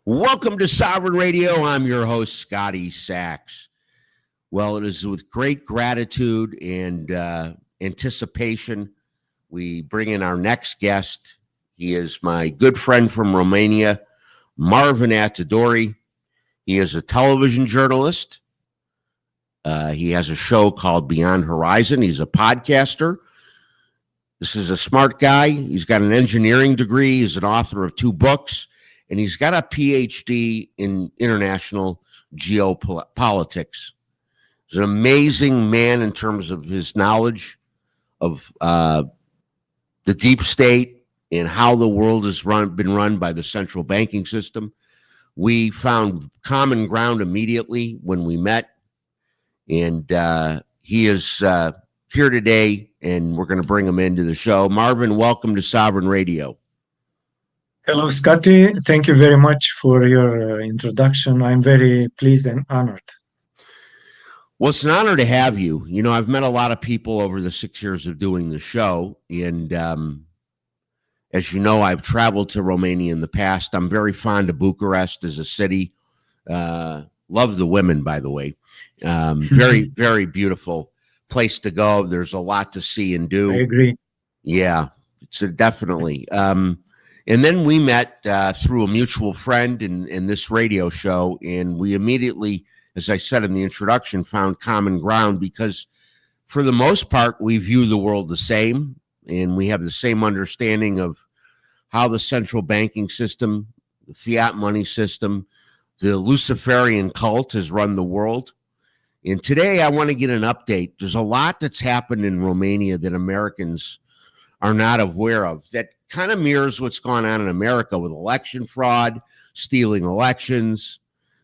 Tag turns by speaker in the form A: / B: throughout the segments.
A: Welcome to Sovereign Radio. I'm your host, Scotty Saks. Well, it is with great gratitude and anticipation we bring in our next guest. He is my good friend from Romania, Marvin Atudorei. He is a television journalist. He has a show called Beyond Horizon. He's a podcaster. This is a smart guy. He's got an engineering degree. He's an author of 2 books. And he's got a PhD in international geopolitics. He's an amazing man in terms of his knowledge of the deep state and how the world has been run by the central banking system. We found common ground immediately when we met. And he is here today, and we're going to bring him into the show. Marvin, welcome to Sovereign Radio.
B: Hello, Scotty. Thank you very much for your introduction. I'm very pleased and honored.
A: Well, it's an honor to have you. You know, I've met a lot of people over the 6 years of doing the show. And as you know, I've traveled to Romania in the past. I'm very fond of Bucharest as a city. Love the women, by the way. Very, very beautiful place to go. There's a lot to see and do.
B: I agree.
A: Yeah, it's definitely. And then we met through a mutual friend in this radio show, and we immediately, as I said in the introduction, found common ground because for the most part, we view the world the same, and we have the same understanding of how the central banking system, the fiat money system, the Luciferian cult has run the world. And today I want to get an update. There's a lot that's happened in Romania that Americans are not aware of that kind of mirrors what's going on in America with election fraud, stealing elections,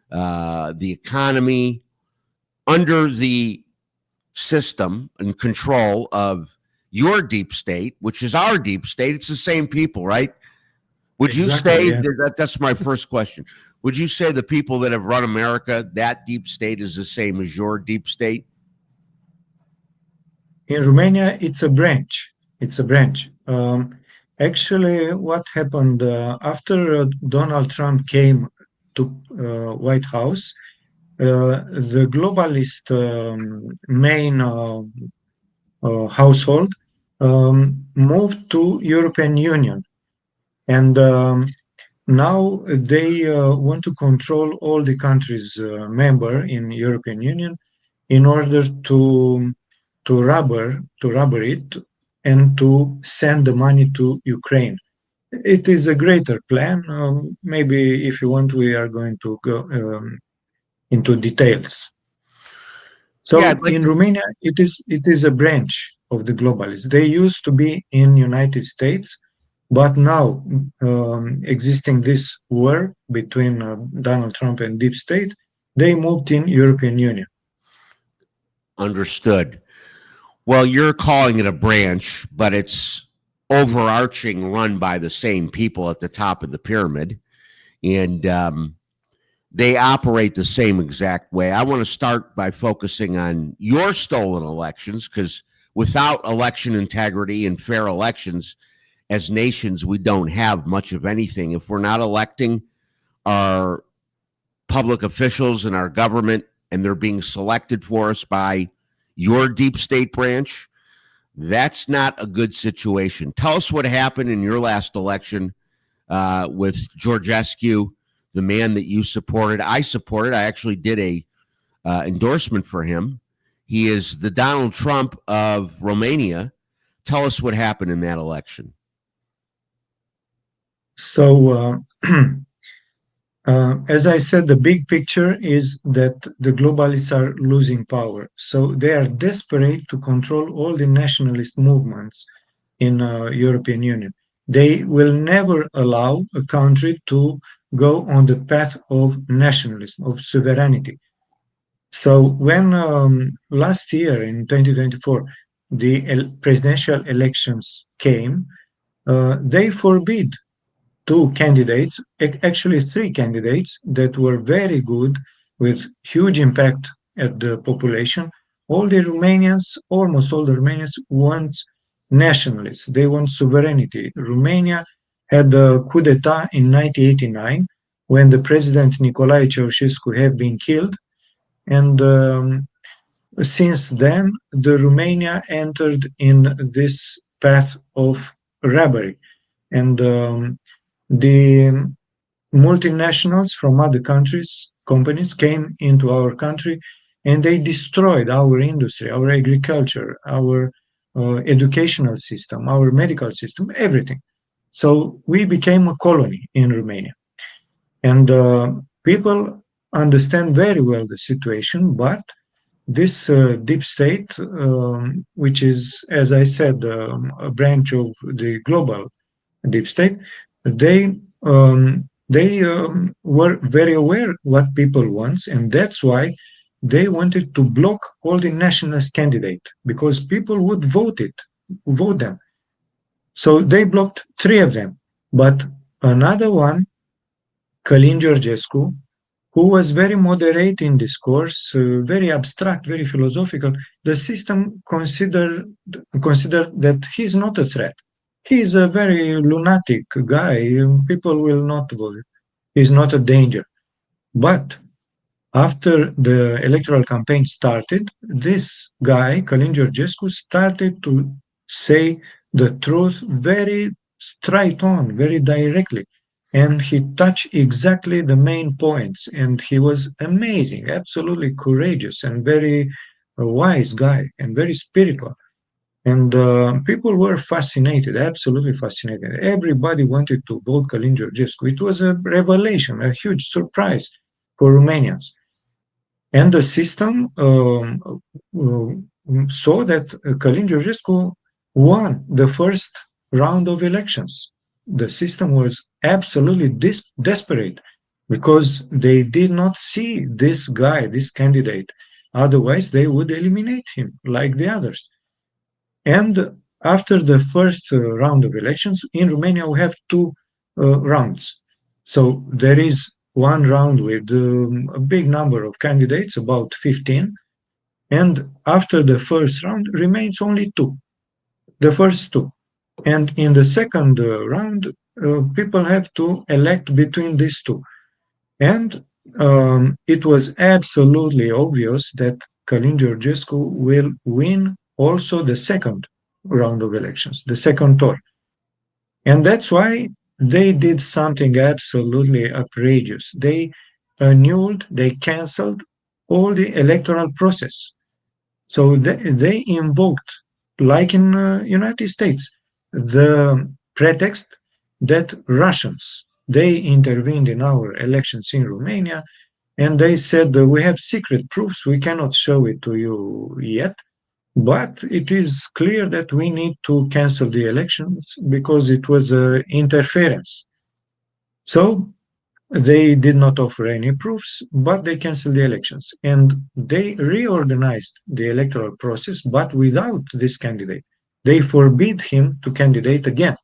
A: the economy, under the system and control of your deep state, which is our deep state. It's the same people, right? Would
B: Exactly,
A: you say
B: yeah.
A: that's my first question? Would you say the people that have run America, that deep state is the same as your deep state?
B: In Romania, it's a branch. It's a branch. Actually, what happened after Donald Trump came to White House, the globalist main household moved to European Union, and now they want to control all the countries member in European Union in order to rubber it and to send the money to Ukraine. It is a greater plan. Maybe if you want, we are going to go into details. So
A: Yeah,
B: in Romania, it is a branch of the globalists. They used to be in United States, but now existing this war between Donald Trump and deep state, they moved in European Union.
A: Understood. Well, you're calling it a branch, but it's overarching, run by the same people at the top of the pyramid. And they operate the same exact way. I want to start by focusing on your stolen elections, because without election integrity and fair elections, as nations, we don't have much of anything. If we're not electing our public officials and our government, and they're being selected for us by your deep state branch, that's not a good situation. Tell us what happened in your last election with Georgescu, the man that you supported. I supported. I actually did a endorsement for him. He is the Donald Trump of Romania. Tell us what happened in that election.
B: So, as I said, the big picture is that the globalists are losing power. So they are desperate to control all the nationalist movements in European Union. They will never allow a country to go on the path of nationalism, of sovereignty. So when last year in 2024, the presidential elections came, they forbid 2 candidates, actually 3 candidates that were very good with huge impact at the population. All the Romanians, almost all the Romanians want nationalists. They want sovereignty. Romania had a coup d'etat in 1989 when the president Nicolae Ceausescu have been killed. And since then, the Romania entered in this path of robbery. And the multinationals from other countries, companies, came into our country, and they destroyed our industry, our agriculture, our educational system, our medical system, everything. So we became a colony in Romania. And people understand very well the situation, but this deep state, which is, as I said, a branch of the global deep state, they were very aware what people want, and that's why they wanted to block all the nationalist candidates because people would vote them. So they blocked 3 of them, but another one, Călin Georgescu, who was very moderate in discourse, very abstract, very philosophical, the system considered that he's not a threat. He's a very lunatic guy. People will not vote. He's not a danger. But after the electoral campaign started, this guy, Călin Georgescu, started to say the truth very straight on, very directly. And he touched exactly the main points. And he was amazing, absolutely courageous, and very wise guy, and very spiritual. And people were fascinated, absolutely fascinated. Everybody wanted to vote Călin Georgescu. It was a revelation, a huge surprise for Romanians. And the system saw that Călin Georgescu won the first round of elections. The system was absolutely desperate because they did not see this guy, this candidate. Otherwise, they would eliminate him like the others. And after the first round of elections, in Romania, we have 2 rounds. So there is one round with a big number of candidates, about 15. And after the first round, remains only 2, the first 2. And in the second round, people have to elect between these 2. And it was absolutely obvious that Călin Georgescu will win also the second round of elections, the second tour. And that's why they did something absolutely outrageous. They annulled, they canceled all the electoral process. So they invoked, like in United States, the pretext that Russians, they intervened in our elections in Romania, and they said, we have secret proofs, we cannot show it to you yet, but it is clear that we need to cancel the elections because it was interference. So they did not offer any proofs, but they canceled the elections. And they reorganized the electoral process, but without this candidate. They forbid him to candidate again.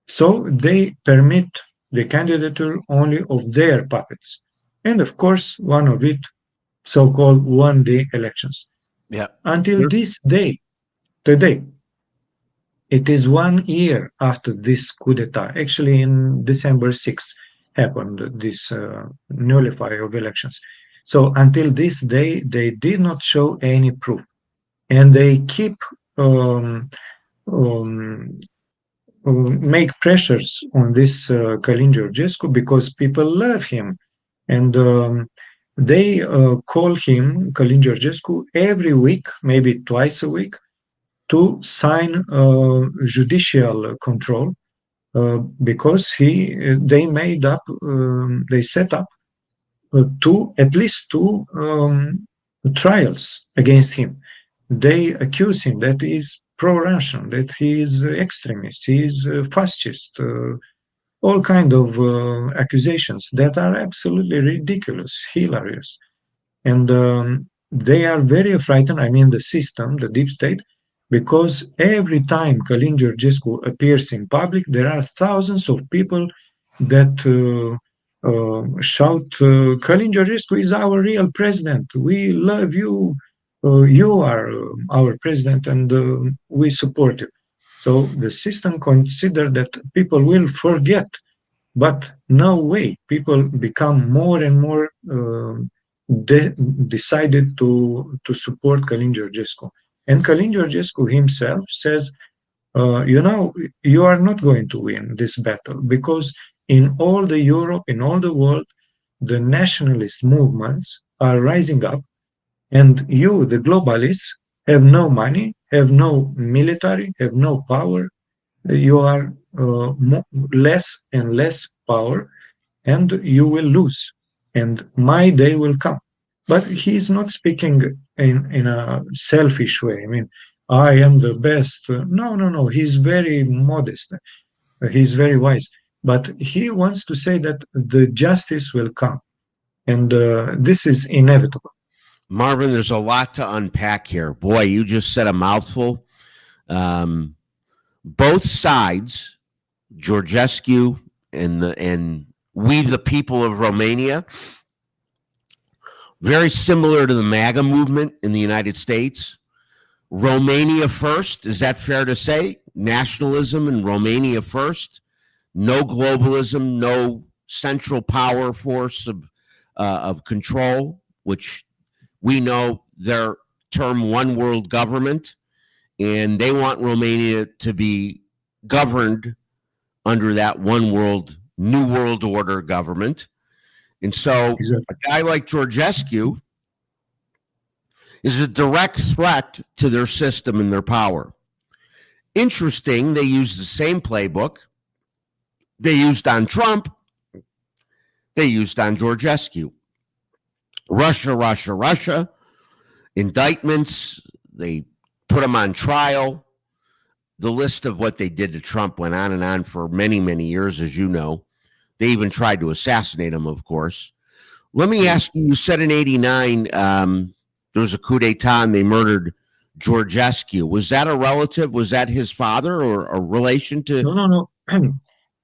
B: So they permit the candidature only of their puppets. And of course, one of it, so-called, won the elections.
A: Yeah.
B: Until this day, today, it is 1 year after this coup d'etat. Actually, in December 6th happened this nullify of elections. So until this day, they did not show any proof. And they keep make pressures on this Călin Georgescu because people love him. And they call him, Călin Georgescu, every week, maybe twice a week, to sign judicial control because they set up at least two trials against him. They accuse him that he is pro-Russian, that he is extremist, he is fascist, all kind of accusations that are absolutely ridiculous, hilarious. And they are very frightened, I mean the system, the deep state, because every time Călin Georgescu appears in public, there are thousands of people that shout, Călin Georgescu is our real president, we love you, you are our president, and we support you. So the system considers that people will forget But no way, people become more and more decided to support Călin Georgescu. And Călin Georgescu himself says, you are not going to win this battle, because in all the Europe, in all the world, the nationalist movements are rising up, and you, the globalists, have no money, have no military, have no power. You are less and less power, and you will lose, and my day will come. But he's not speaking in a selfish way. I mean, I am the best. No. He's very modest. He's very wise. But he wants to say that the justice will come. And this is inevitable.
A: Marvin, there's a lot to unpack here. Boy, you just said a mouthful. Both sides, Georgescu and we, the people of Romania, very similar to the MAGA movement in the United States. Romania first, is that fair to say? Nationalism in Romania first. No globalism, no central power force of control, which we know their term one world government, and they want Romania to be governed under that one world, new world order government. And so a guy like Georgescu is a direct threat to their system and their power. Interesting, they use the same playbook they used on Trump, they used on Georgescu. Russia, indictments, they put him on trial. The list of what they did to Trump went on and on for many, many years, as you know. They even tried to assassinate him, of course. Let me ask you, you said in 89, there was a coup d'etat and they murdered Georgescu. Was that a relative? Was that his father or a relation to?
B: No.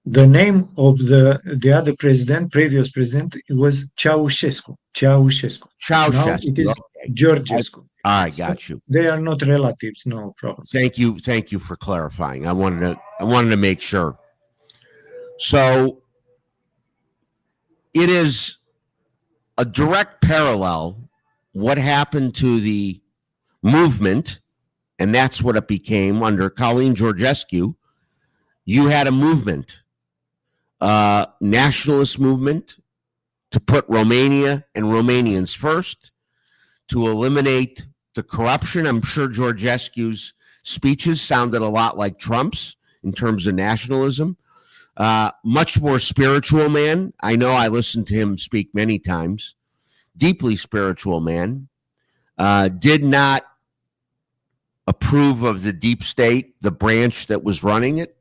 B: The name of the other president, previous president, was Ceausescu. Now it is Georgescu.
A: I got you.
B: They are not relatives, no problem.
A: Thank you for clarifying. I wanted to make sure. So it is a direct parallel what happened to the movement, and that's what it became under Călin Georgescu. You had a movement, nationalist movement, to put Romania and Romanians first, to eliminate the corruption. I'm sure Georgescu's speeches sounded a lot like Trump's in terms of nationalism. Much more spiritual man. I know I listened to him speak many times. Deeply spiritual man. Did not approve of the deep state, the branch that was running it,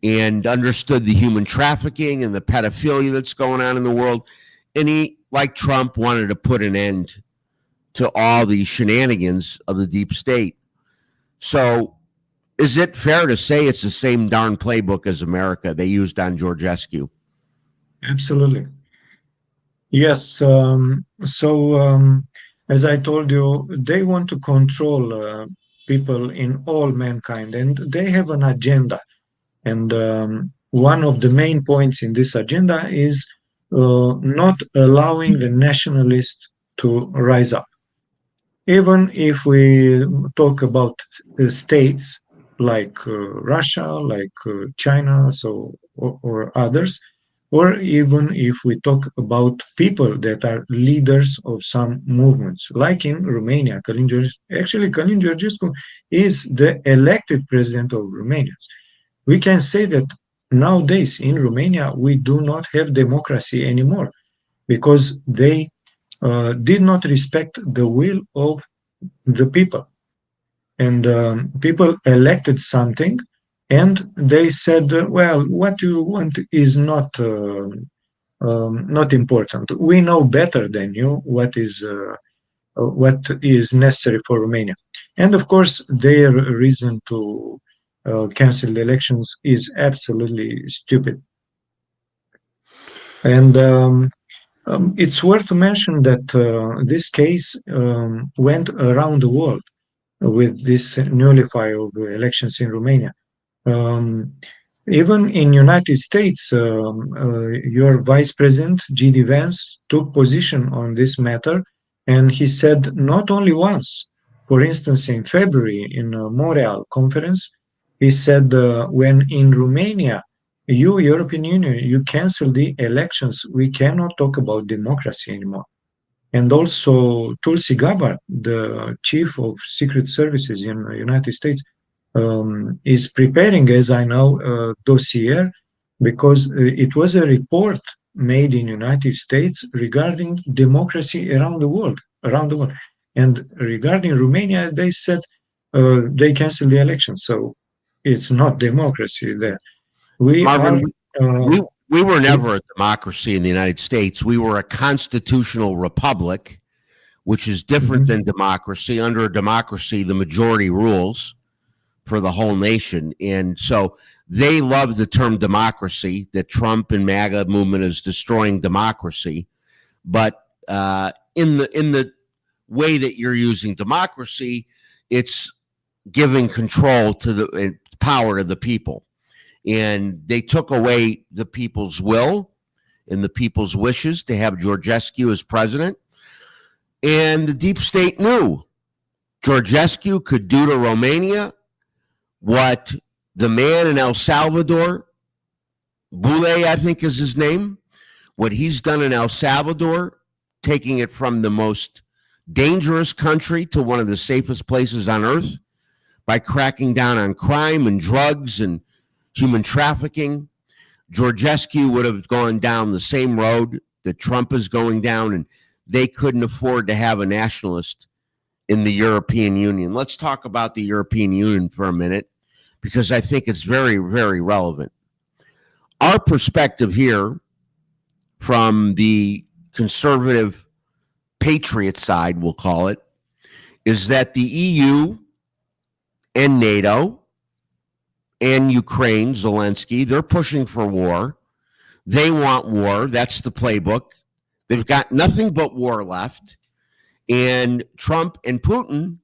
A: and understood the human trafficking and the pedophilia that's going on in the world. And he, like Trump, wanted to put an end to all the shenanigans of the deep state. So is it fair to say it's the same darn playbook as America they used on Georgescu?
B: Absolutely. Yes. As I told you, they want to control people in all mankind, and they have an agenda. And one of the main points in this agenda is not allowing the nationalists to rise up. Even if we talk about states like Russia, like China, or others, or even if we talk about people that are leaders of some movements, like in Romania, Călin Georgescu is the elected president of Romania. We can say that nowadays in Romania, we do not have democracy anymore because they did not respect the will of the people. And people elected something, and they said, well, what you want is not important. We know better than you what is necessary for Romania. And of course, their reason to cancel the elections is absolutely stupid. And it's worth to mention that this case went around the world with this nullify of elections in Romania. Even in United States, your Vice President, G.D. Vance, took position on this matter, and he said not only once. For instance, in February, in a Montreal conference, he said, when in Romania, you, European Union, you cancel the elections, we cannot talk about democracy anymore. And also Tulsi Gabbard, the chief of secret services in the United States, is preparing, as I know, a dossier because it was a report made in United States regarding democracy around the world. And regarding Romania, they said they canceled the election, so it's not democracy there.
A: Marvin, we were never a democracy in the United States. We were a constitutional republic, which is different than democracy. Under a democracy, the majority rules for the whole nation. And so they love the term democracy, that Trump and MAGA movement is destroying democracy. But in the way that you're using democracy, it's giving control to the power to the people. And they took away the people's will and the people's wishes to have Georgescu as president. And the deep state knew Georgescu could do to Romania what the man in El Salvador, Bule, I think is his name, what he's done in El Salvador, taking it from the most dangerous country to one of the safest places on earth by cracking down on crime and drugs and human trafficking. Georgescu would have gone down the same road that Trump is going down, and they couldn't afford to have a nationalist in the European Union. Let's talk about the European Union for a minute, because I think it's very, very relevant. Our perspective here from the conservative patriot side, we'll call it, is that the EU and NATO and Ukraine, Zelensky, they're pushing for war. They want war. That's the playbook. They've got nothing but war left. And Trump and Putin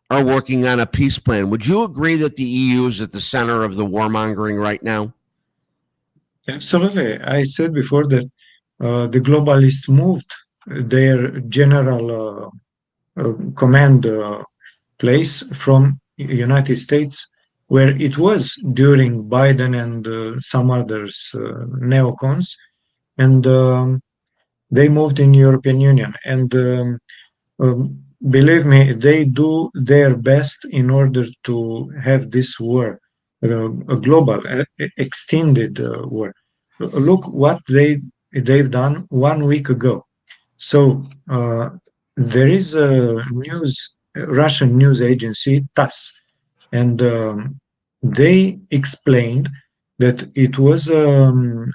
A: are working on a peace plan. Would you agree that the EU is at the center of the warmongering right now?
B: Absolutely. I said before that the globalists moved their general command place from United States, where it was during Biden and some others, neocons, and they moved in European Union. And believe me, they do their best in order to have this war, a global, extended war. Look what they've done 1 week ago. So there is a Russian news agency, TASS, and they explained that it was an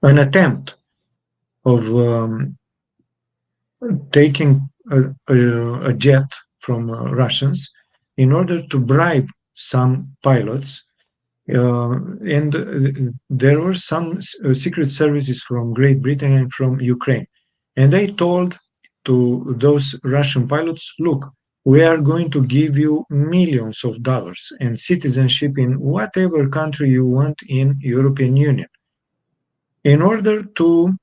B: attempt of taking a jet from Russians in order to bribe some pilots. And there were some secret services from Great Britain and from Ukraine. And they told to those Russian pilots, look, we are going to give you millions of dollars and citizenship in whatever country you want in European Union in order to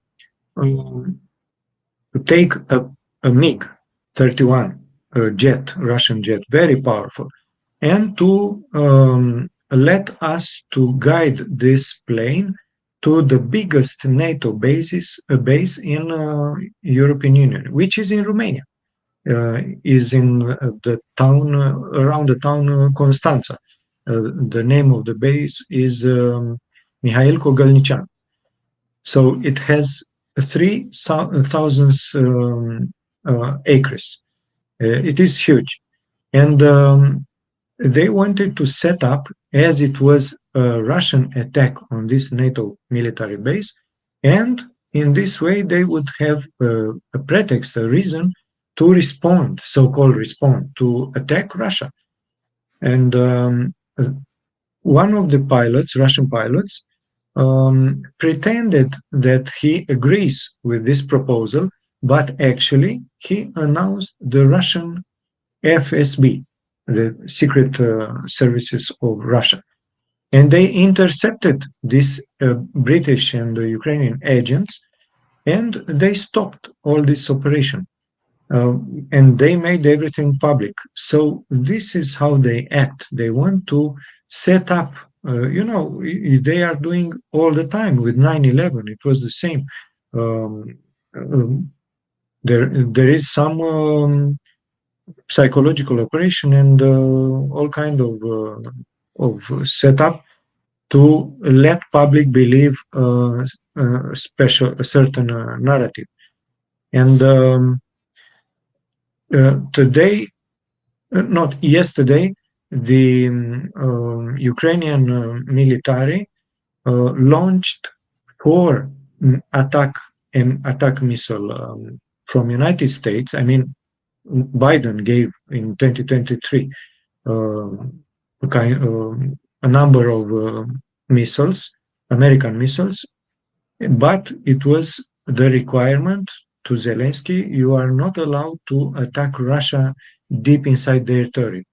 B: take a MiG-31 jet, Russian jet, very powerful, and to let us to guide this plane to the biggest NATO base in European Union, which is in Romania. Is in the town, around the town Constanța. The name of the base is Mihail Kogălnician. So it has 3,000 acres. It is huge. And they wanted to set up, as it was a Russian attack on this NATO military base, and in this way they would have a pretext, a reason to respond, so-called respond, to attack Russia. And one of the pilots, Russian pilots, pretended that he agrees with this proposal, but actually he announced the Russian FSB, the secret services of Russia. and they intercepted these British and Ukrainian agents, and they stopped all this operation. And they made everything public. So this is how they act. They want to set up, they are doing all the time with 9/11. It was the same. There is some psychological operation and all kind of setup to let public believe a certain narrative. And not yesterday, the Ukrainian military launched 4 attack missile from United States. I mean, Biden gave in 2023 a number of missiles, American missiles, but it was the requirement to Zelensky: you are not allowed to attack Russia deep inside their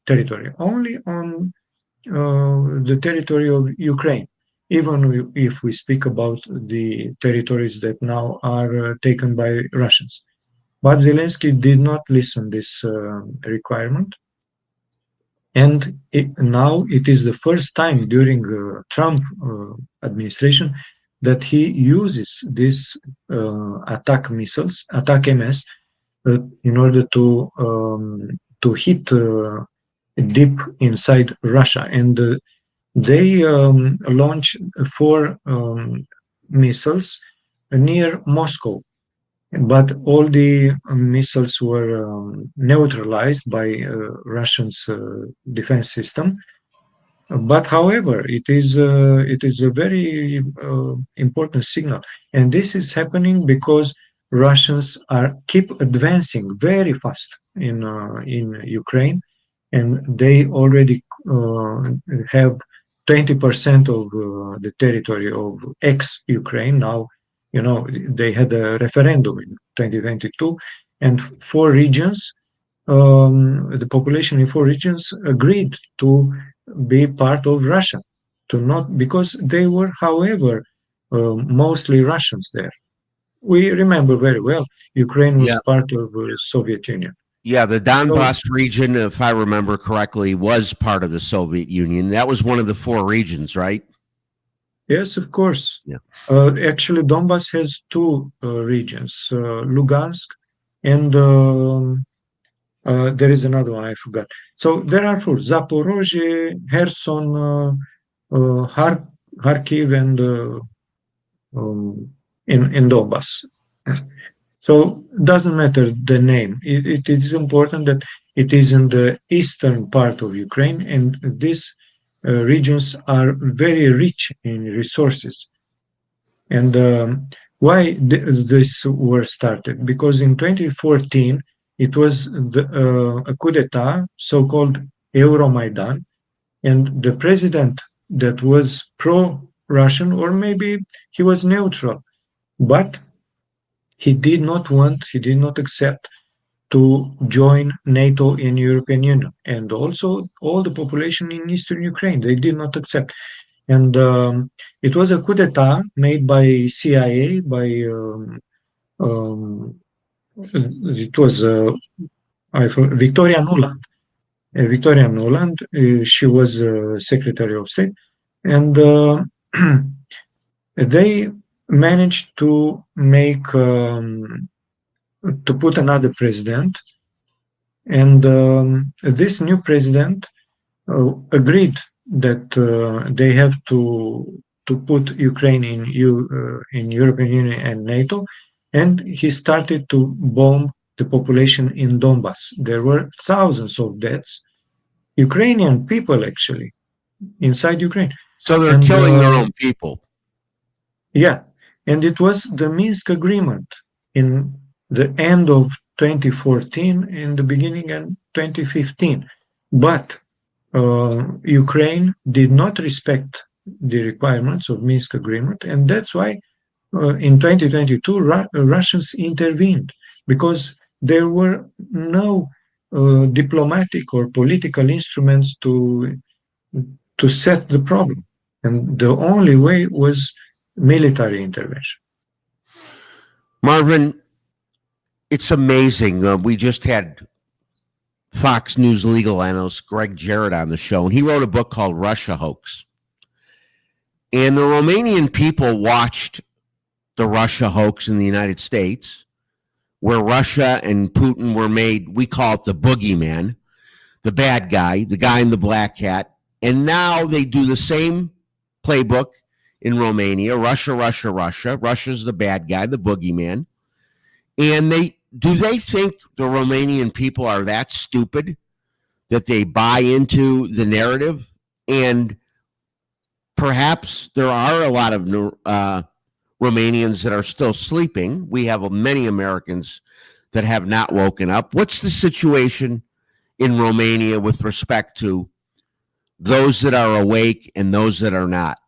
B: territory, only on the territory of Ukraine, even if we speak about the territories that now are taken by Russians. But Zelensky did not listen this requirement. And now it is the first time during Trump administration that he uses these attack missiles, attack MS, in order to hit deep inside Russia. And they launched 4 missiles near Moscow. But all the missiles were neutralized by Russia's defense system. But however, it is a very important signal, and this is happening because Russians keep advancing very fast in Ukraine, and they already have 20% of the territory of ex-Ukraine now. They had a referendum in 2022, and 4 regions, the population in 4 regions agreed to be part of Russia, because they were, however, mostly Russians there. We remember very well, Ukraine was part of the Soviet Union.
A: Yeah, the Donbass region, if I remember correctly, was part of the Soviet Union. That was one of the 4 regions, right?
B: Yes, of course.
A: Yeah.
B: Actually, Donbass has 2 regions, Lugansk, and there is another one I forgot. So there are 4: Zaporozhye, Kherson, Kharkiv, and in Donbass. So it doesn't matter the name. It is important that it is in the eastern part of Ukraine, and these regions are very rich in resources. And why this war started? Because in 2014, it was a coup d'etat, so-called Euromaidan, and the president that was pro-Russian, or maybe he was neutral, but he did not accept to join NATO and European Union, and also all the population in eastern Ukraine, they did not accept. And it was a coup d'etat made by CIA, it was Victoria Nuland. Victoria Nuland, she was Secretary of State, and they managed to make to put another president, and this new president agreed that they have to put Ukraine in European Union and NATO, and he started to bomb the population in Donbass. There were thousands of deaths, Ukrainian people actually, inside Ukraine.
A: So they're killing their own people.
B: Yeah, and it was the Minsk agreement in the end of 2014, in the beginning of 2015. But Ukraine did not respect the requirements of Minsk agreement, and that's why in 2022 Russians intervened, because there were no diplomatic or political instruments to set the problem. And the only way was military intervention.
A: Marvin, it's amazing. We just had Fox News legal analyst Greg Jarrett on the show, and he wrote a book called Russia Hoax. And the Romanian people watched the Russia hoax in the United States, where Russia and Putin were made, we call it the boogeyman, the bad guy, the guy in the black hat. And now they do the same playbook in Romania. Russia. Russia's the bad guy, the boogeyman. And do they think the Romanian people are that stupid that they buy into the narrative? And perhaps there are a lot of Romanians that are still sleeping. We have many Americans that have not woken up. What's the situation in Romania with respect to those that are awake and those that are not?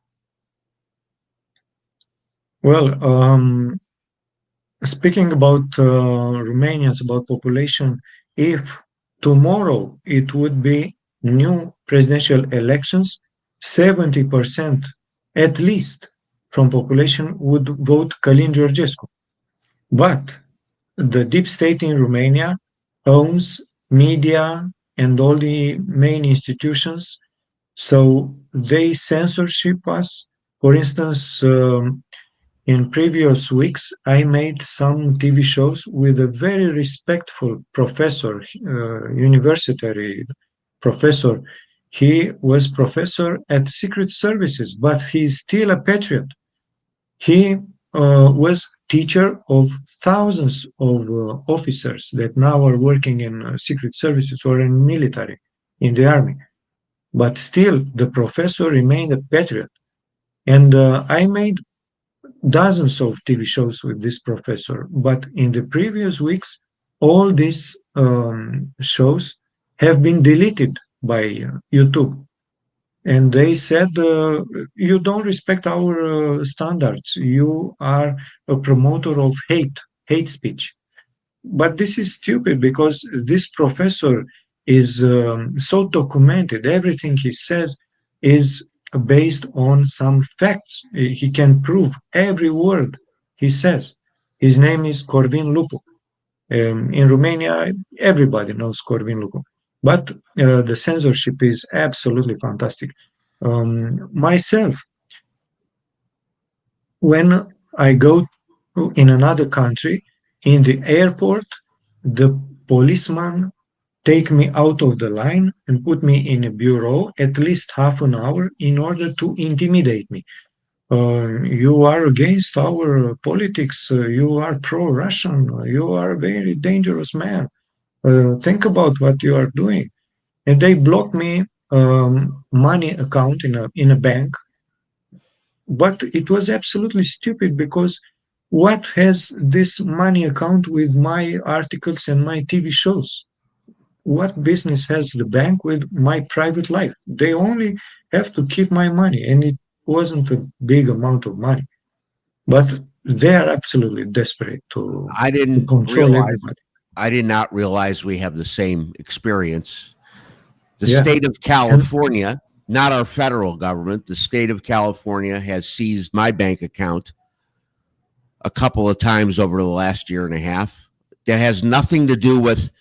B: Well, speaking about Romanians, about population, if tomorrow it would be new presidential elections, 70% at least from population would vote Călin Georgescu. But the deep state in Romania owns media and all the main institutions, so they censorship us. For instance, in previous weeks, I made some TV shows with a very respectful professor, university professor. He was professor at Secret Services, but he's still a patriot. He was teacher of thousands of officers that now are working in Secret Services or in military, in the army. But still, the professor remained a patriot. And I made dozens of TV shows with this professor. But in the previous weeks, all these shows have been deleted by YouTube. And they said, you don't respect our standards. You are a promoter of hate speech. But this is stupid because this professor is so documented. Everything he says is based on some facts. He can prove every word he says. His name is Corvin Lupu. In Romania, everybody knows Corvin Lupu. But the censorship is absolutely fantastic. Myself, when I go in another country, in the airport, the policeman take me out of the line and put me in a bureau at least half an hour in order to intimidate me. You are against our politics. You are pro-Russian. You are a very dangerous man. Think about what you are doing. And they block me money account in a bank. But it was absolutely stupid because what has this money account with my articles and my TV shows? What business has the bank with my private life? They only have to keep my money, and it wasn't a big amount of money. But they are absolutely desperate to control everybody.
A: I did not realize we have the same experience. The state of California, not our federal government, the state of California has seized my bank account a couple of times over the last year and a half. That has nothing to do with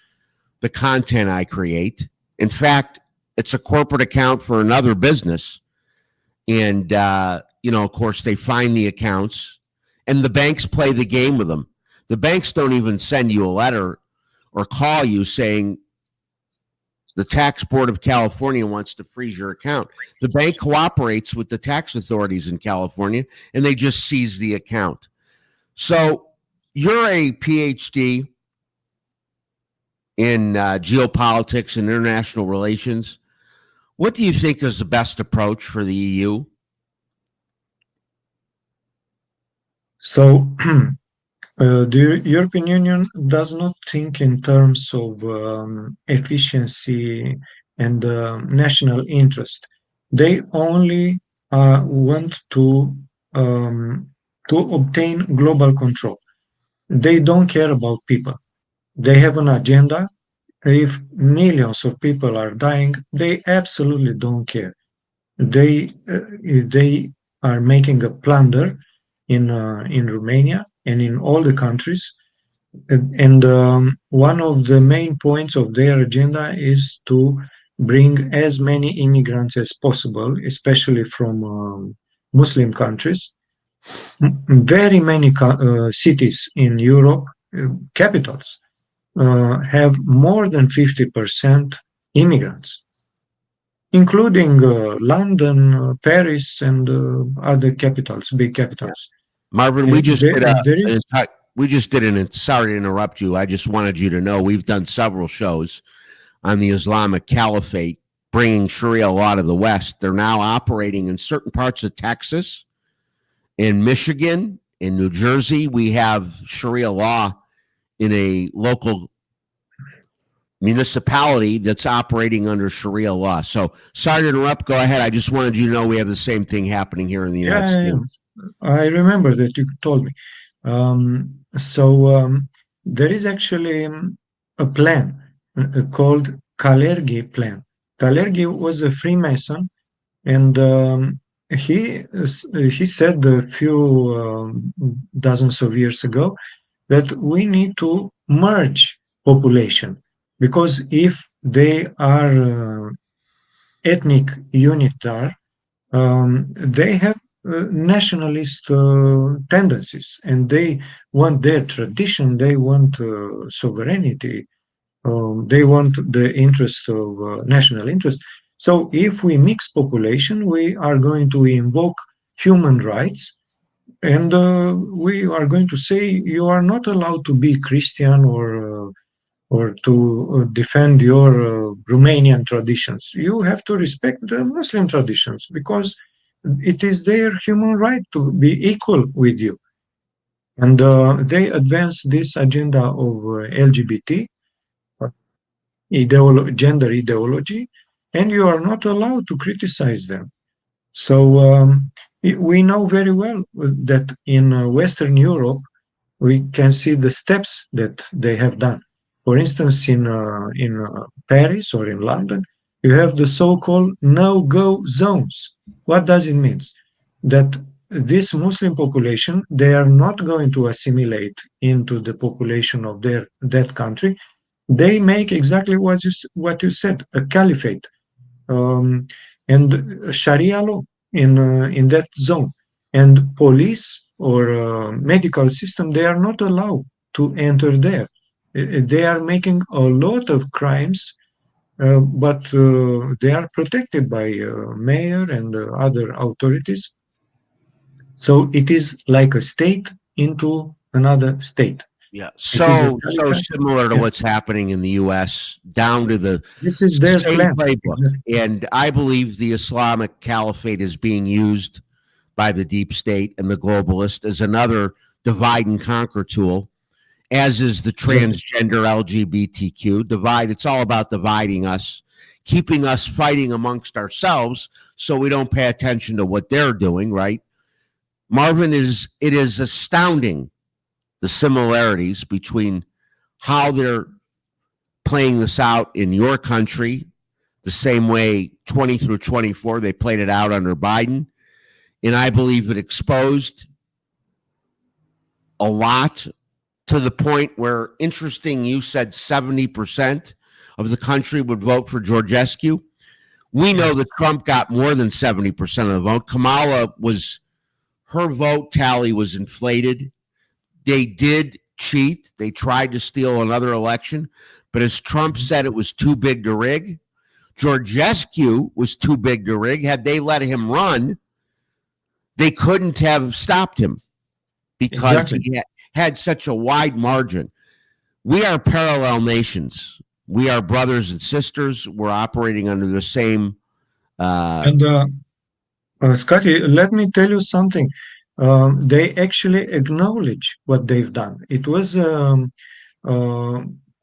A: the content I create. In fact, it's a corporate account for another business. And, of course, they find the accounts and the banks play the game with them. The banks don't even send you a letter or call you saying the tax board of California wants to freeze your account. The bank cooperates with the tax authorities in California and they just seize the account. So you're a PhD in geopolitics and international relations. What do you think is the best approach for the EU?
B: So the European Union does not think in terms of efficiency and national interest. They only want to obtain global control. They don't care about people. They have an agenda. If millions of people are dying, they absolutely don't care. they are making a plunder in Romania and in all the countries. And one of the main points of their agenda is to bring as many immigrants as possible, especially from Muslim countries. Very many cities in Europe, capitals, have more than 50% immigrants, including London, Paris, and other capitals, big capitals.
A: Marvin, we just
B: did
A: sorry to interrupt you. I just wanted you to know we've done several shows on the Islamic Caliphate, bringing Sharia law to the West. They're now operating in certain parts of Texas, in Michigan, in New Jersey. We have Sharia law in a local municipality that's operating under Sharia law. So sorry to interrupt. Go ahead. I just wanted you to know we have the same thing happening here in the United States.
B: I remember that you told me. There is actually a plan called Kalergi plan. Kalergi was a Freemason, and he said a few dozens of years ago that we need to merge population, because if they are ethnic unitar, they have nationalist tendencies, and they want their tradition, they want sovereignty, they want the interest of national interest. So if we mix population, we are going to invoke human rights, and we are going to say you are not allowed to be Christian or to defend your Romanian traditions. You have to respect the Muslim traditions, because it is their human right to be equal with you. And they advance this agenda of LGBT, gender ideology, and you are not allowed to criticize them. So we know very well that in Western Europe, we can see the steps that they have done. For instance, in Paris or in London, you have the so-called no-go zones. What does it mean? That this Muslim population, they are not going to assimilate into the population of that country. They make exactly what you said, a caliphate, and Sharia law in that zone. And police or medical system, they are not allowed to enter there. They are making a lot of crimes, but they are protected by mayor and other authorities. So it is like a state into another state.
A: Yeah, so similar to what's happening in the U.S., down to the
B: this is their
A: same
B: plan.
A: playbook. And I believe the Islamic Caliphate is being used by the deep state and the globalist as another divide and conquer tool, as is the transgender LGBTQ divide. It's all about dividing us, keeping us fighting amongst ourselves so we don't pay attention to what they're doing, right? Marvin, it is astounding the similarities between how they're playing this out in your country, the same way 20 through 24, they played it out under Biden. And I believe it exposed a lot, to the point where, interesting, you said 70% of the country would vote for Georgescu. We know that Trump got more than 70% of the vote. Kamala her vote tally was inflated. They did cheat. They tried to steal another election. But as Trump said, it was too big to rig. Georgescu was too big to rig. Had they let him run, they couldn't have stopped him, because he had such a wide margin. We are parallel nations. We are brothers and sisters. We're operating under the same.
B: Scotty, let me tell you something. They actually acknowledge what they've done. It was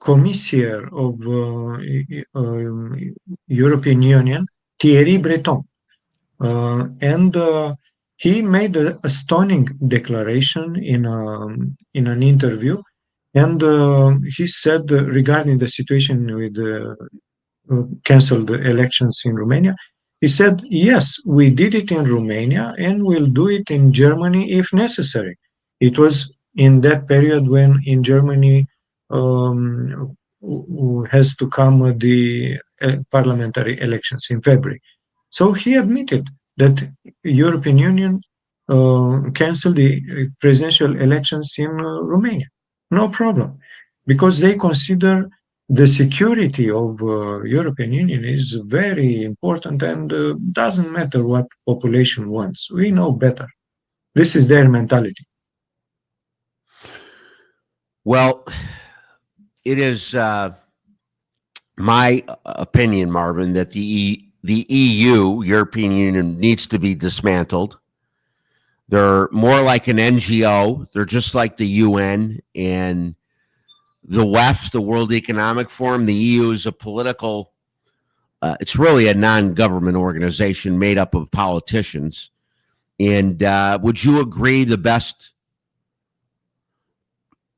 B: commissaire of European Union, Thierry Breton, and he made a stunning declaration in an interview, and he said regarding the situation with canceled elections in Romania, He said, yes, we did it in Romania and we'll do it in Germany if necessary. It was in that period when in Germany has to come the parliamentary elections in February. So he admitted that European Union canceled the presidential elections in Romania. No problem, because they consider the security of European Union is very important and doesn't matter what population wants. We know better. This is their mentality.
A: Well, it is my opinion, Marvin, that the EU, European Union, needs to be dismantled. They're more like an NGO. They're just like the UN and the WEF, the World Economic Forum. The EU is a political, it's really a non-government organization made up of politicians. And would you agree the best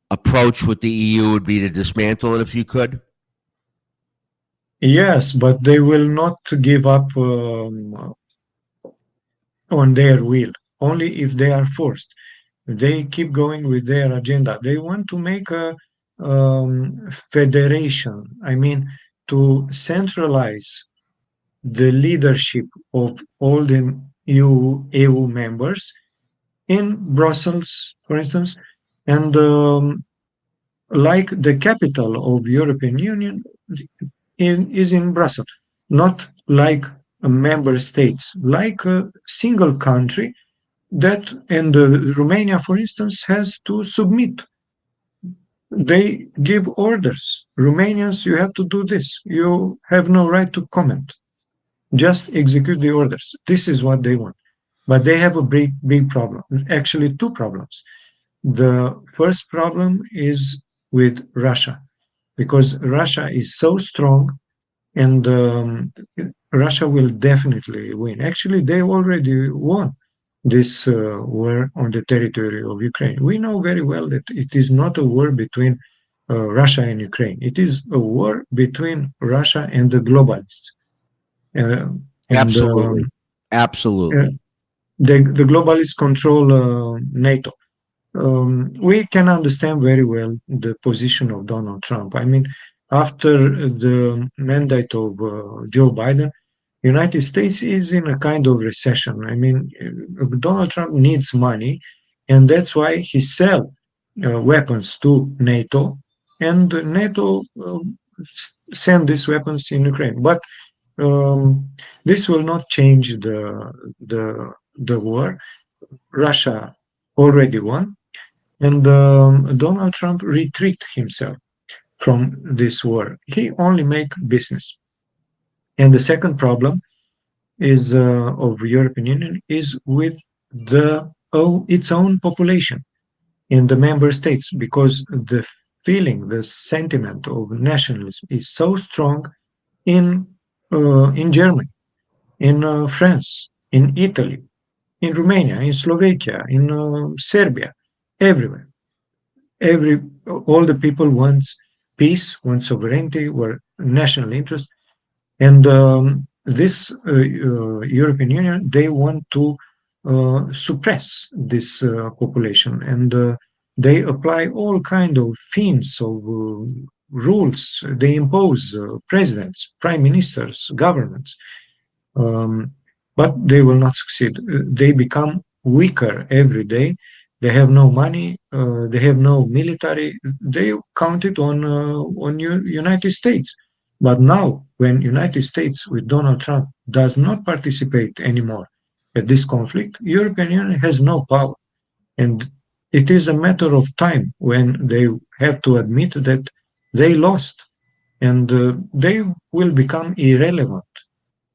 A: approach with the EU would be to dismantle it if you could?
B: Yes, but they will not give up on their will, only if they are forced. They keep going with their agenda. They want to make a federation, I mean, to centralize the leadership of all the EU members in Brussels, for instance, and like the capital of European Union is in Brussels, not like a member states, like a single country that, and Romania, for instance, has to submit. They give orders. Romanians, you have to do this. You have no right to comment. Just execute the orders. This is what they want. But they have a big problem. Actually, two problems. The first problem is with Russia, because Russia is so strong and Russia will definitely win. Actually, they already won this war on the territory of Ukraine. We know very well that it is not a war between Russia and Ukraine. It is a war between Russia and the globalists.
A: Absolutely. Absolutely.
B: The globalists control NATO. We can understand very well the position of Donald Trump. I mean, after the mandate of Joe Biden, United States is in a kind of recession. I mean, Donald Trump needs money, and that's why he sell weapons to NATO, and NATO send these weapons in Ukraine. But this will not change the war. Russia already won, and Donald Trump retreat himself from this war. He only make business. And the second problem is of European Union is with its own population in the member states, because the feeling, the sentiment of nationalism is so strong in Germany, in France, in Italy, in Romania, in Slovakia, in Serbia, everywhere. All the people want peace, want sovereignty, want national interest. And this European Union, they want to suppress this population, and they apply all kind of themes of rules. They impose presidents, prime ministers, governments, but they will not succeed. They become weaker every day. They have no money. They have no military. They counted on United States. But now, when United States with Donald Trump does not participate anymore at this conflict, European Union has no power. And it is a matter of time when they have to admit that they lost, and they will become irrelevant.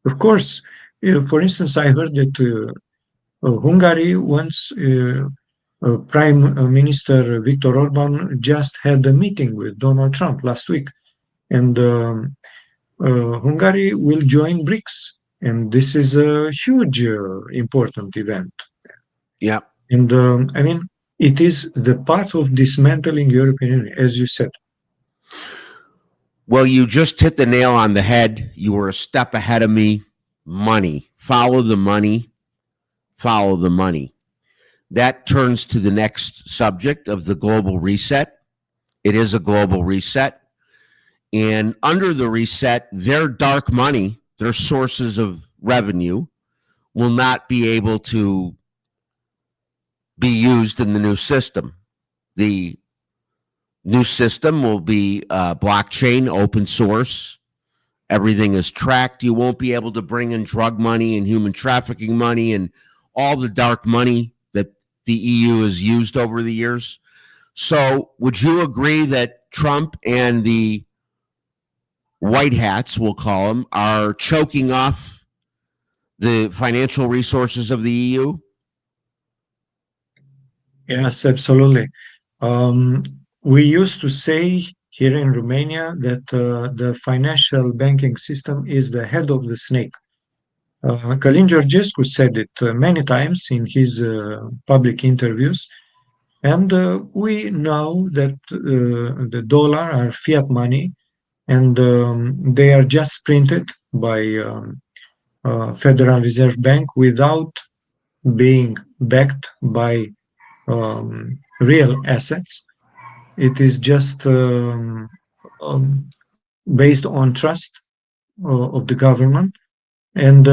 B: Of course, for instance, I heard that Hungary wants Prime Minister Viktor Orban just had a meeting with Donald Trump last week. And Hungary will join BRICS, and this is a huge, important event.
A: Yeah.
B: And I mean, it is the path of dismantling European Union, as you said.
A: Well, you just hit the nail on the head. You were a step ahead of me. money. Follow the money. Follow the money. That turns to the next subject of the global reset. It is a global reset. And under the reset, their dark money, their sources of revenue, will not be able to be used in the new system. The new system will be blockchain, open source. Everything is tracked. You won't be able to bring in drug money and human trafficking money and all the dark money that the EU has used over the years. So would you agree that Trump and the white hats, we'll call them, are choking off the financial resources of the EU?
B: Yes, absolutely. We used to say here in Romania that the financial banking system is the head of the snake. Călin Georgescu said it many times in his public interviews. And we know that the dollar are fiat money, and they are just printed by Federal Reserve Bank without being backed by real assets. It is just based on trust of the government. And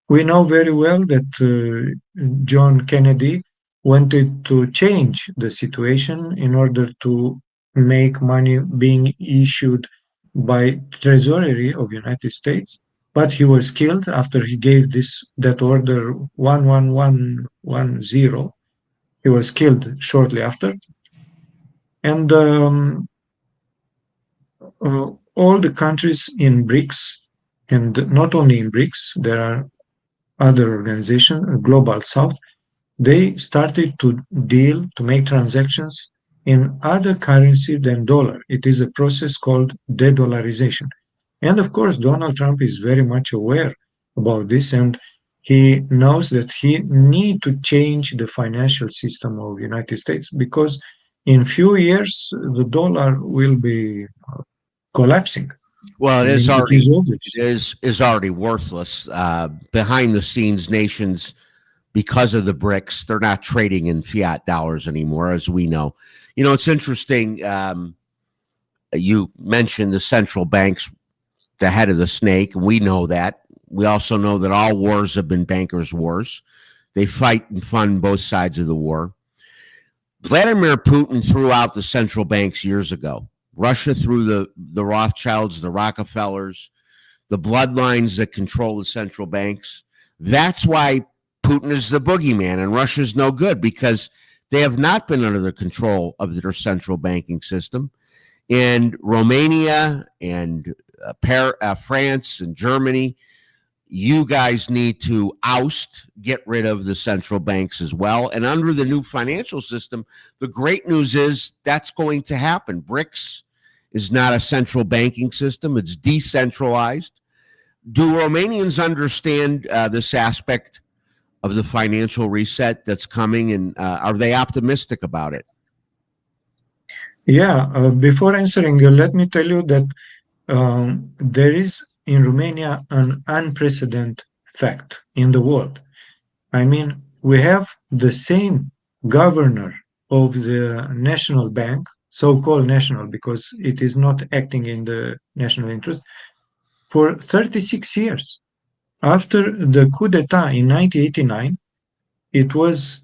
B: we know very well that John Kennedy wanted to change the situation in order to make money being issued by Treasury of United States, but he was killed after he gave that order 11110. He was killed shortly after. And all the countries in BRICS, and not only in BRICS, there are other organizations, Global South, they started to make transactions in other currency than dollar. It is a process called de-dollarization. And of course, Donald Trump is very much aware about this, and he knows that he needs to change the financial system of the United States, because in few years, the dollar will be collapsing.
A: Well, it is already worthless. Behind the scenes, nations, because of the BRICS, they're not trading in fiat dollars anymore, as we know. You know, it's interesting. You mentioned the central banks, the head of the snake. We know that. We also know that all wars have been bankers' wars. They fight and fund both sides of the war. Vladimir Putin threw out the central banks years ago. Russia threw the Rothschilds, the Rockefellers, the bloodlines that control the central banks. That's why Putin is the boogeyman and Russia's no good, because they have not been under the control of their central banking system. And Romania and France and Germany, you guys need to get rid of the central banks as well. And under the new financial system, the great news is that's going to happen. BRICS is not a central banking system. It's decentralized. Do Romanians understand this aspect of the financial reset that's coming, and are they optimistic about it?
B: Yeah, before answering, let me tell you that there is in Romania an unprecedented fact in the world. I mean, we have the same governor of the national bank, so-called national, because it is not acting in the national interest, for 36 years. After the coup d'etat in 1989, it was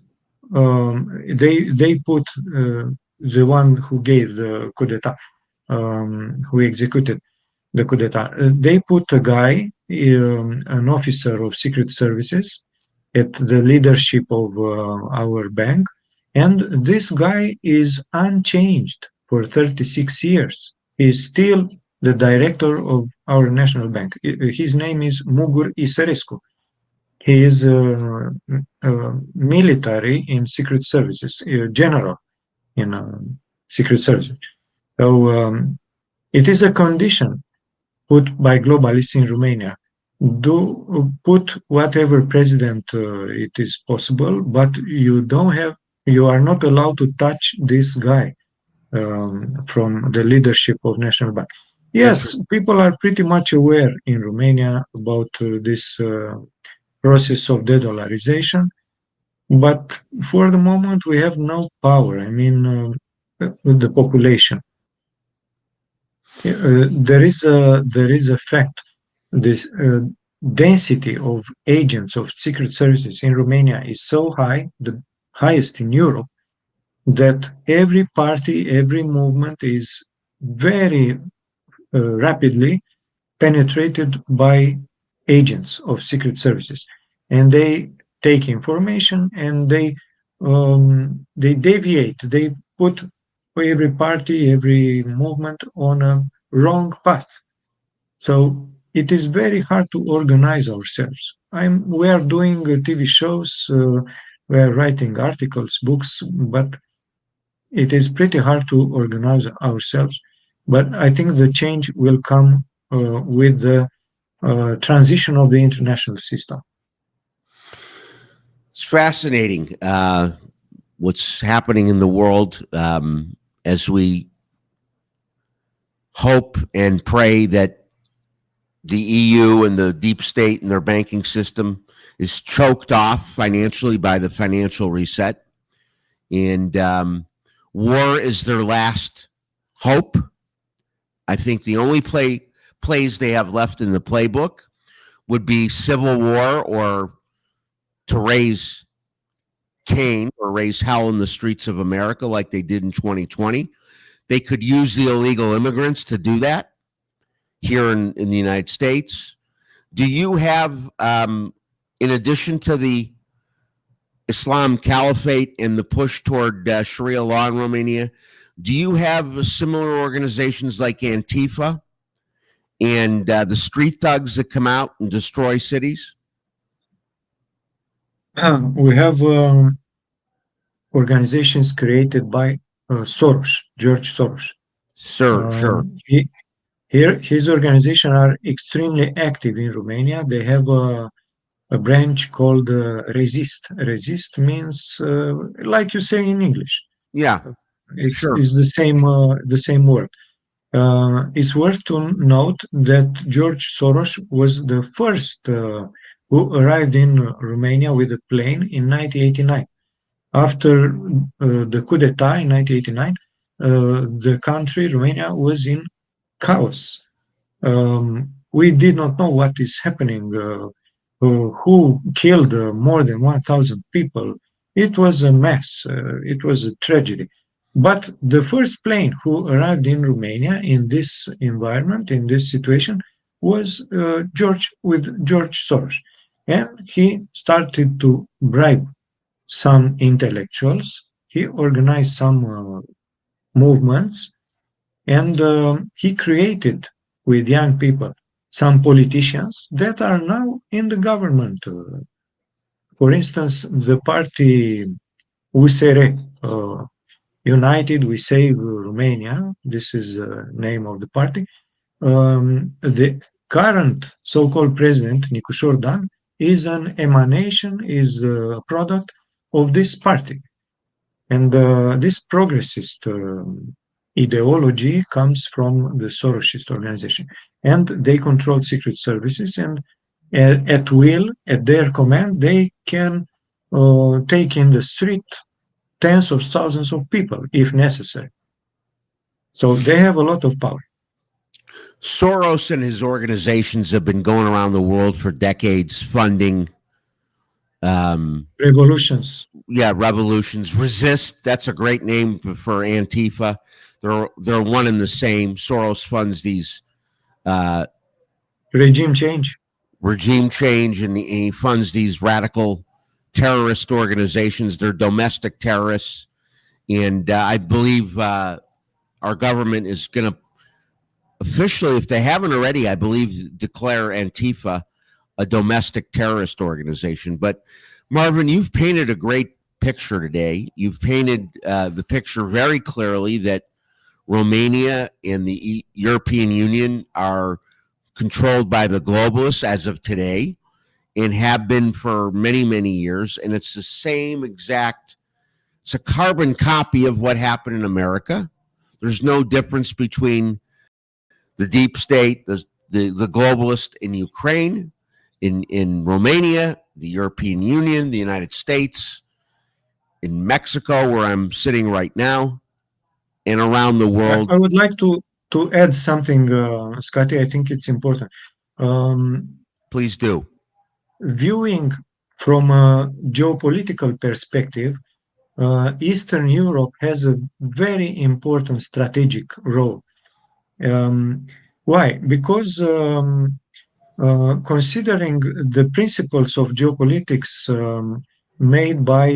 B: they put the one who gave the coup d'etat, who executed the coup d'etat. They put a guy, an officer of secret services, at the leadership of our bank, and this guy is unchanged for 36 years. He's still the director of our national bank. His name is Mugur Isarescu. He is military in secret services, general in secret services. So it is a condition put by globalists in Romania. Put whatever president it is possible, but you are not allowed to touch this guy from the leadership of National Bank. Yes, people are pretty much aware in Romania about this process of de-dollarization, but for the moment we have no power. I mean, with the population, there is a fact. This density of agents of secret services in Romania is so high, the highest in Europe, that every party, every movement is very rapidly penetrated by agents of secret services, and they take information and they deviate. They put every party, every movement on a wrong path. So it is very hard to organize ourselves. We are doing TV shows, we are writing articles, books, but it is pretty hard to organize ourselves. But I think the change will come with the transition of the international system.
A: It's fascinating what's happening in the world as we hope and pray that the EU and the deep state and their banking system is choked off financially by the financial reset. And war is their last hope. I think the only plays they have left in the playbook would be civil war, or to raise Cain or raise hell in the streets of America like they did in 2020. They could use the illegal immigrants to do that here in the United States. Do you have, in addition to the Islam Caliphate and the push toward Sharia law in Romania, do you have similar organizations like Antifa and the street thugs that come out and destroy cities?
B: We have organizations created by George Soros.
A: Sure.
B: His organization are extremely active in Romania. They have a branch called Resist. Resist means, like you say in English.
A: Yeah,
B: it's
A: sure.
B: the same word. It's worth to note that George Soros was the first who arrived in Romania with a plane in 1989. After the coup d'etat in 1989, the country, Romania, was in chaos. We did not know what is happening, who killed more than 1,000 people. It was a mess. It was a tragedy. But the first plane who arrived in Romania in this environment, in this situation, was George Soros. And he started to bribe some intellectuals. He organized some movements, and he created with young people some politicians that are now in the government. For instance, the party USR, United We Save Romania, this is the name of the party. The current so-called president, Nicușor Dan, is an emanation, is a product of this party. And this progressist ideology comes from the Sorosist organization. And they control secret services, and at will, at their command, they can take in the street tens of thousands of people if necessary. So they have a lot of power.
A: Soros and his organizations have been going around the world for decades funding
B: revolutions.
A: Yeah, revolutions. Resist, that's a great name for Antifa. They're one and the same. Soros funds these
B: regime change,
A: and he funds these radical terrorist organizations. They're domestic terrorists, and I believe our government is going to officially, if they haven't already, I believe, declare Antifa a domestic terrorist organization. But Marvin, you've painted a great picture today. You've painted the picture very clearly that Romania and the European Union are controlled by the globalists as of today, and have been for many, many years. And it's the same exact, it's a carbon copy of what happened in America. There's no difference between the deep state, the globalist in Ukraine, in Romania, the European Union, the United States, in Mexico, where I'm sitting right now, and around the world.
B: I would like to add something, Scotty. I think it's important.
A: Please do.
B: Viewing from a geopolitical perspective, Eastern Europe has a very important strategic role. Why? Because considering the principles of geopolitics made by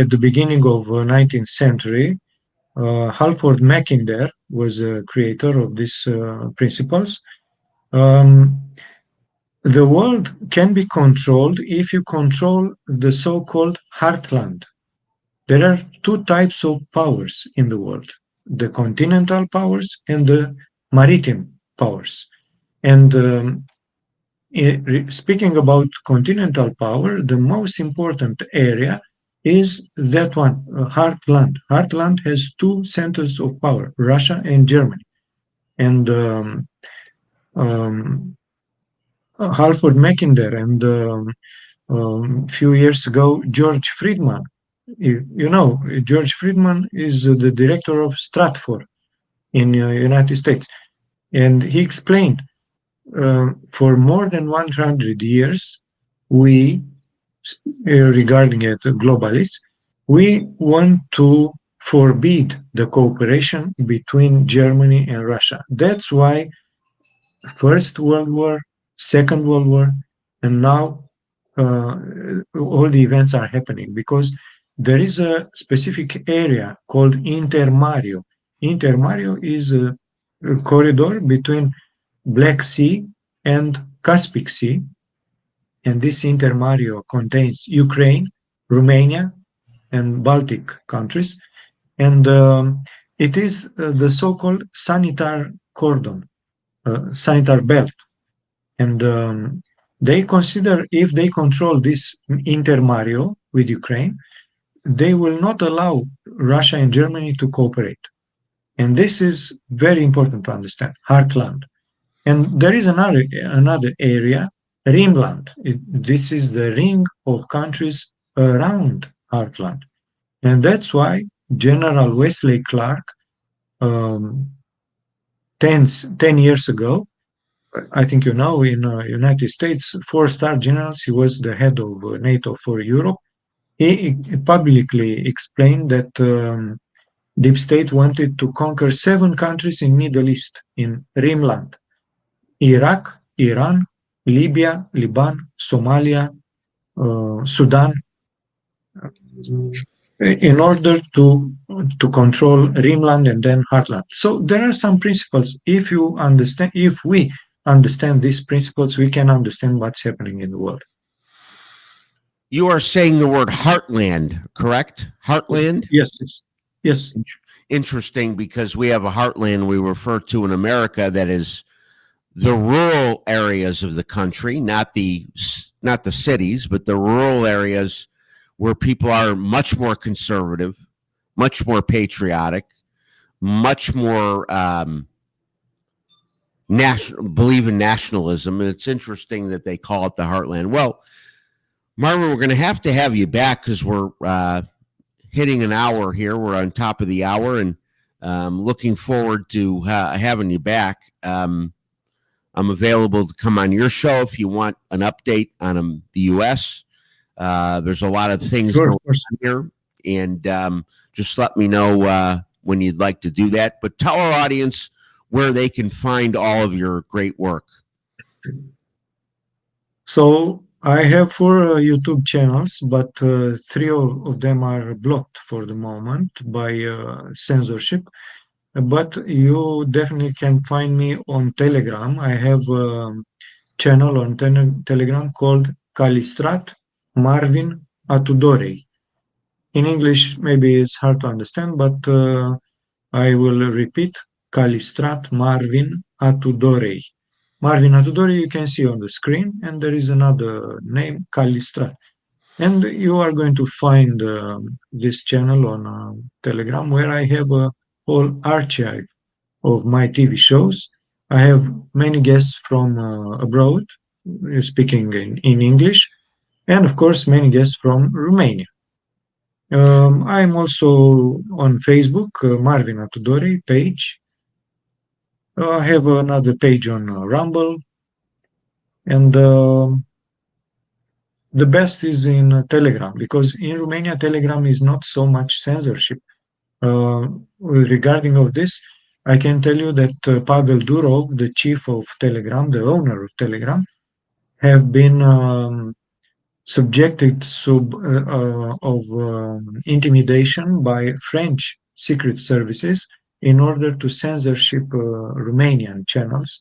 B: at the beginning of 19th century, Halford Mackinder was a creator of these principles. The world can be controlled if you control the so-called heartland. There are two types of powers in the world: the continental powers and the maritime powers. And speaking about continental power, the most important area is that one, heartland. Heartland has two centers of power, Russia and Germany. And Halford Mackinder and few years ago, George Friedman. You know, George Friedman is the director of Stratfor in the United States. And he explained, for more than 100 years, we, regarding it, globalists, we want to forbid the cooperation between Germany and Russia. That's why First World War, Second World War, and now all the events are happening because there is a specific area called Intermario. Intermario is a corridor between Black Sea and Caspic Sea, and this Intermario contains Ukraine, Romania, and Baltic countries, and it is the so-called sanitary cordon, sanitary belt, and they consider if they control this Intermario with Ukraine, they will not allow Russia and Germany to cooperate. And this is very important to understand, heartland. And there is another area, Ringland. This is the ring of countries around heartland. And that's why General Wesley Clark, 10 years ago, I think you know, in United States, 4-star generals, he was the head of NATO for Europe. He publicly explained that Deep State wanted to conquer 7 countries in Middle East, in Rimland: Iraq, Iran, Libya, Lebanon, Somalia, Sudan, in order to control Rimland and then Heartland. So there are some principles. If we understand these principles, we can understand what's happening in the world.
A: You are saying the word heartland, correct? Heartland?
B: Yes.
A: Interesting, because we have a heartland we refer to in America that is the rural areas of the country, not the cities, but the rural areas where people are much more conservative, much more patriotic, much more believe in nationalism. And it's interesting that they call it the heartland. Well, Marvin, we're going to have you back because we're hitting an hour here. We're on top of the hour, and looking forward to having you back. I'm available to come on your show if you want an update on the U.S. There's a lot of things going on here, and just let me know when you'd like to do that. But tell our audience where they can find all of your great work.
B: So I have 4 YouTube channels, but 3 of them are blocked for the moment by censorship. But you definitely can find me on Telegram. I have a channel on Telegram called Calistrat Marvin Atudorei. In English, maybe it's hard to understand, but I will repeat: Calistrat Marvin Atudorei. Marvin Atudorei you can see on the screen, and there is another name, Calistrat. And you are going to find this channel on Telegram, where I have a whole archive of my TV shows. I have many guests from abroad, speaking in English, and of course, many guests from Romania. I'm also on Facebook, Marvin Atudorei page. I have another page on Rumble, and the best is in Telegram, because in Romania, Telegram is not so much censorship. Regarding of this, I can tell you that Pavel Durov, the chief of Telegram, the owner of Telegram, have been subjected of intimidation by French secret services in order to censorship Romanian channels,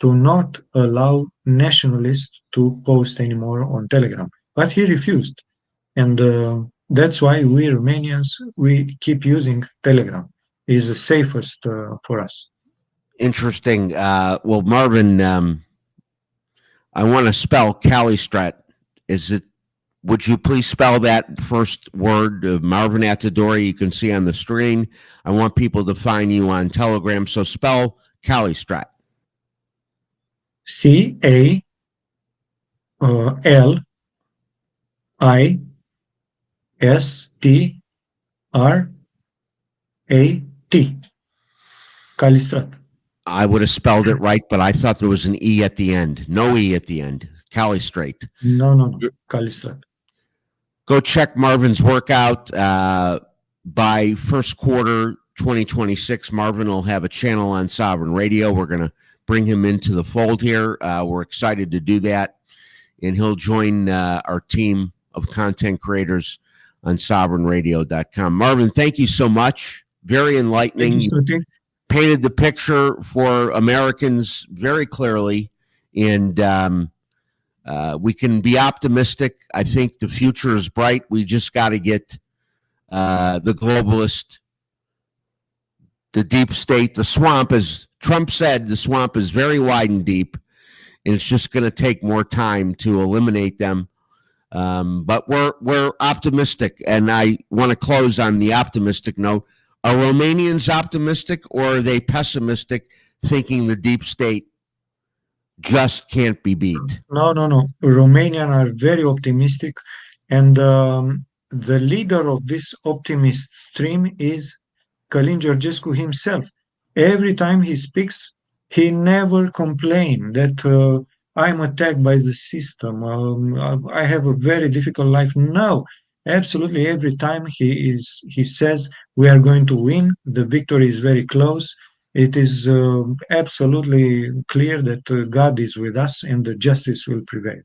B: to not allow nationalists to post anymore on Telegram. But he refused. And that's why we Romanians, we keep using Telegram. It's the safest for us.
A: Interesting. Well, Marvin, I want to spell Calistrat. Would you please spell that first word, Marvin Atudorei? You can see on the screen. I want people to find you on Telegram. So spell Calistrat.
B: Calistrat. Calistrat.
A: I would have spelled it right, but I thought there was an E at the end. No E at the end. Calistrat.
B: No. Calistrat.
A: Go check Marvin's workout. By first quarter 2026, Marvin will have a channel on Sovereign Radio. We're going to bring him into the fold here. We're excited to do that. And he'll join our team of content creators on sovereignradio.com. Marvin, thank you so much. Very enlightening. You painted the picture for Americans very clearly. And we can be optimistic. I think the future is bright. We just got to get the globalist, the deep state, the swamp, as Trump said, the swamp is very wide and deep, and it's just going to take more time to eliminate them. But we're optimistic, and I want to close on the optimistic note. Are Romanians optimistic, or are they pessimistic, thinking the deep state just can't be beat?
B: No. Romanians are very optimistic, and the leader of this optimist stream is Călin Georgescu himself. Every time he speaks, he never complains that I'm attacked by the system. I have a very difficult life. No, absolutely. Every time he says we are going to win, the victory is very close. It is absolutely clear that God is with us and the justice will prevail.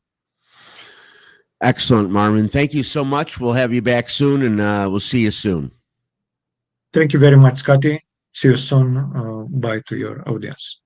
A: Excellent, Marvin. Thank you so much. We'll have you back soon, and we'll see you soon.
B: Thank you very much, Scotty. See you soon. Bye to your audience.